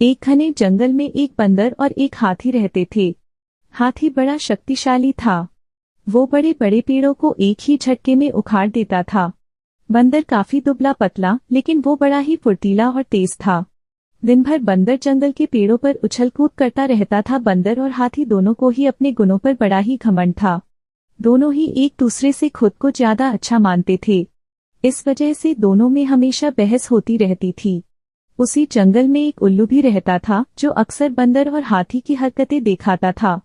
एक घने जंगल में एक बंदर और एक हाथी रहते थे। हाथी बड़ा शक्तिशाली था। वो बड़े बड़े पेड़ों को एक ही झटके में उखाड़ देता था। बंदर काफी दुबला पतला, लेकिन वो बड़ा ही फुर्तीला और तेज था। दिन भर बंदर जंगल के पेड़ों पर उछल कूद करता रहता था। बंदर और हाथी दोनों को ही अपने गुणों पर बड़ा ही घमंड था। दोनों ही एक दूसरे से खुद को ज्यादा अच्छा मानते थे। इस वजह से दोनों में हमेशा बहस होती रहती थी। उसी जंगल में एक उल्लू भी रहता था, जो अक्सर बंदर और हाथी की हरकतें दिखाता था।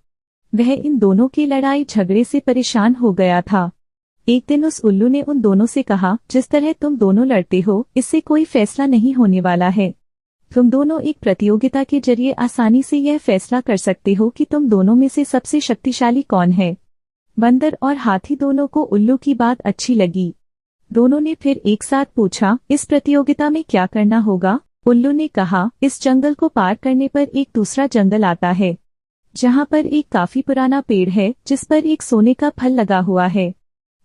वह इन दोनों की लड़ाई झगड़े से परेशान हो गया था। एक दिन उस उल्लू ने उन दोनों से कहा, जिस तरह तुम दोनों लड़ते हो, इससे कोई फैसला नहीं होने वाला है। तुम दोनों एक प्रतियोगिता के जरिए आसानी से यह फैसला कर सकते हो कि तुम दोनों में से सबसे शक्तिशाली कौन है। बंदर और हाथी दोनों को उल्लू की बात अच्छी लगी। दोनों ने फिर एक साथ पूछा, इस प्रतियोगिता में क्या करना होगा? उल्लू ने कहा, इस जंगल को पार करने पर एक दूसरा जंगल आता है, जहाँ पर एक काफी पुराना पेड़ है, जिस पर एक सोने का फल लगा हुआ है।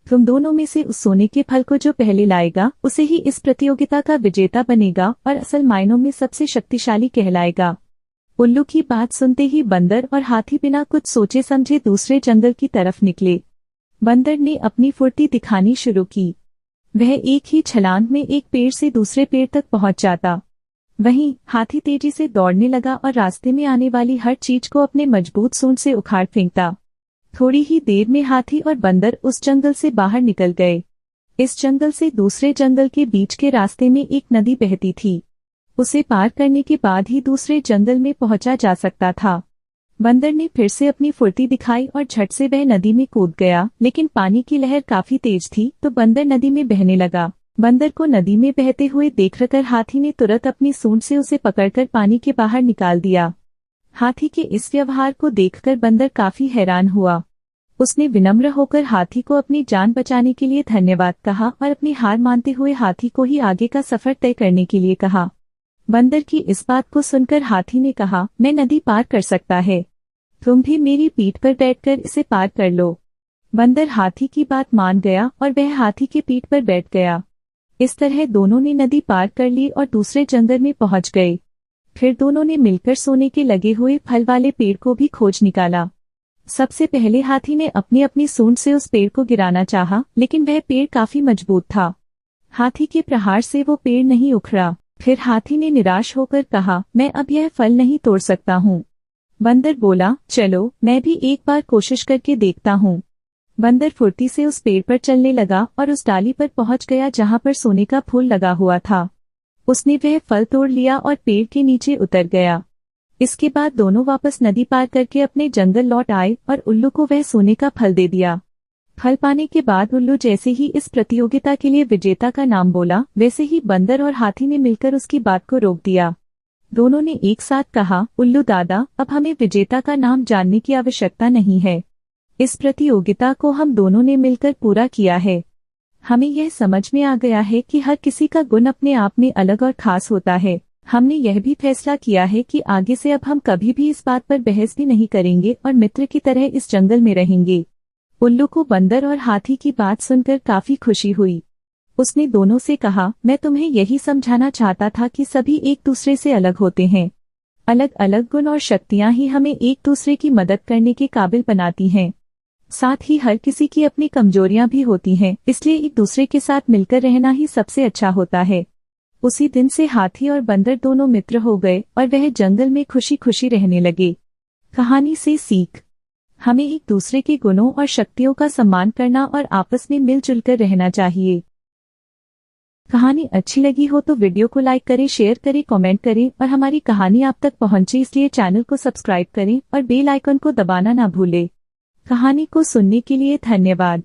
तुम दोनों में से उस सोने के फल को जो पहले लाएगा, उसे ही इस प्रतियोगिता का विजेता बनेगा और असल मायनों में सबसे शक्तिशाली कहलाएगा। उल्लू की बात सुनते ही बंदर और हाथी बिना कुछ सोचे समझे दूसरे जंगल की तरफ निकले। बंदर ने अपनी फुर्ती दिखानी शुरू की। वह एक ही छलांग में एक पेड़ से दूसरे पेड़ तक पहुंच जाता। वहीं हाथी तेजी से दौड़ने लगा और रास्ते में आने वाली हर चीज को अपने मजबूत सूंड से उखाड़ फेंकता। थोड़ी ही देर में हाथी और बंदर उस जंगल से बाहर निकल गए। इस जंगल से दूसरे जंगल के बीच के रास्ते में एक नदी बहती थी। उसे पार करने के बाद ही दूसरे जंगल में पहुंचा जा सकता था। बंदर ने फिर से अपनी फुर्ती दिखाई और झट से वह नदी में कूद गया, लेकिन पानी की लहर काफी तेज थी, तो बंदर नदी में बहने लगा। बंदर को नदी में बहते हुए देखकर हाथी ने तुरंत अपनी सूंड से उसे पकड़कर पानी के बाहर निकाल दिया। हाथी के इस व्यवहार को देखकर बंदर काफी हैरान हुआ। उसने विनम्र होकर हाथी को अपनी जान बचाने के लिए धन्यवाद कहा और अपनी हार मानते हुए हाथी को ही आगे का सफर तय करने के लिए कहा। बंदर की इस बात को सुनकर हाथी ने कहा, मैं नदी पार कर सकता है, तुम भी मेरी पीठ पर बैठकर इसे पार कर लो। बंदर हाथी की बात मान गया और वह हाथी के पीठ पर बैठ गया। इस तरह दोनों ने नदी पार कर ली और दूसरे जंगल में पहुंच गए। फिर दोनों ने मिलकर सोने के लगे हुए फल वाले पेड़ को भी खोज निकाला। सबसे पहले हाथी ने अपनी अपनी सूंड से उस पेड़ को गिराना चाहा, लेकिन वह पेड़ काफी मजबूत था। हाथी के प्रहार से वो पेड़ नहीं उखड़ा। फिर हाथी ने निराश होकर कहा, मैं अब यह फल नहीं तोड़ सकता हूँ। बंदर बोला, चलो मैं भी एक बार कोशिश करके देखता हूँ। बंदर फुर्ती से उस पेड़ पर चलने लगा और उस डाली पर पहुंच गया जहाँ पर सोने का फूल लगा हुआ था। उसने वह फल तोड़ लिया और पेड़ के नीचे उतर गया। इसके बाद दोनों वापस नदी पार करके अपने जंगल लौट आए और उल्लू को वह सोने का फल दे दिया। फल पाने के बाद उल्लू जैसे ही इस प्रतियोगिता के लिए विजेता का नाम बोला, वैसे ही बंदर और हाथी ने मिलकर उसकी बात को रोक दिया। दोनों ने एक साथ कहा, उल्लू दादा, अब हमें विजेता का नाम जानने की आवश्यकता नहीं है। इस प्रतियोगिता को हम दोनों ने मिलकर पूरा किया है। हमें यह समझ में आ गया है कि हर किसी का गुण अपने आप में अलग और खास होता है। हमने यह भी फैसला किया है कि आगे से अब हम कभी भी इस बात पर बहस भी नहीं करेंगे और मित्र की तरह इस जंगल में रहेंगे। उल्लू को बंदर और हाथी की बात सुनकर काफी खुशी हुई। उसने दोनों से कहा, मैं तुम्हें यही समझाना चाहता था कि सभी एक दूसरे से अलग होते हैं। अलग अलग गुण और शक्तियां ही हमें एक दूसरे की मदद करने के काबिल बनाती हैं। साथ ही हर किसी की अपनी कमजोरियां भी होती हैं, इसलिए एक दूसरे के साथ मिलकर रहना ही सबसे अच्छा होता है। उसी दिन से हाथी और बंदर दोनों मित्र हो गए और वह जंगल में खुशी खुशी रहने लगे। कहानी से सीख, हमें एक दूसरे के गुणों और शक्तियों का सम्मान करना और आपस में मिलजुल कर रहना चाहिए। कहानी अच्छी लगी हो तो वीडियो को लाइक करें, शेयर करें, कमेंट करें और हमारी कहानी आप तक पहुंचे इसलिए चैनल को सब्सक्राइब करें और बेल आइकन को दबाना ना भूलें। कहानी को सुनने के लिए धन्यवाद।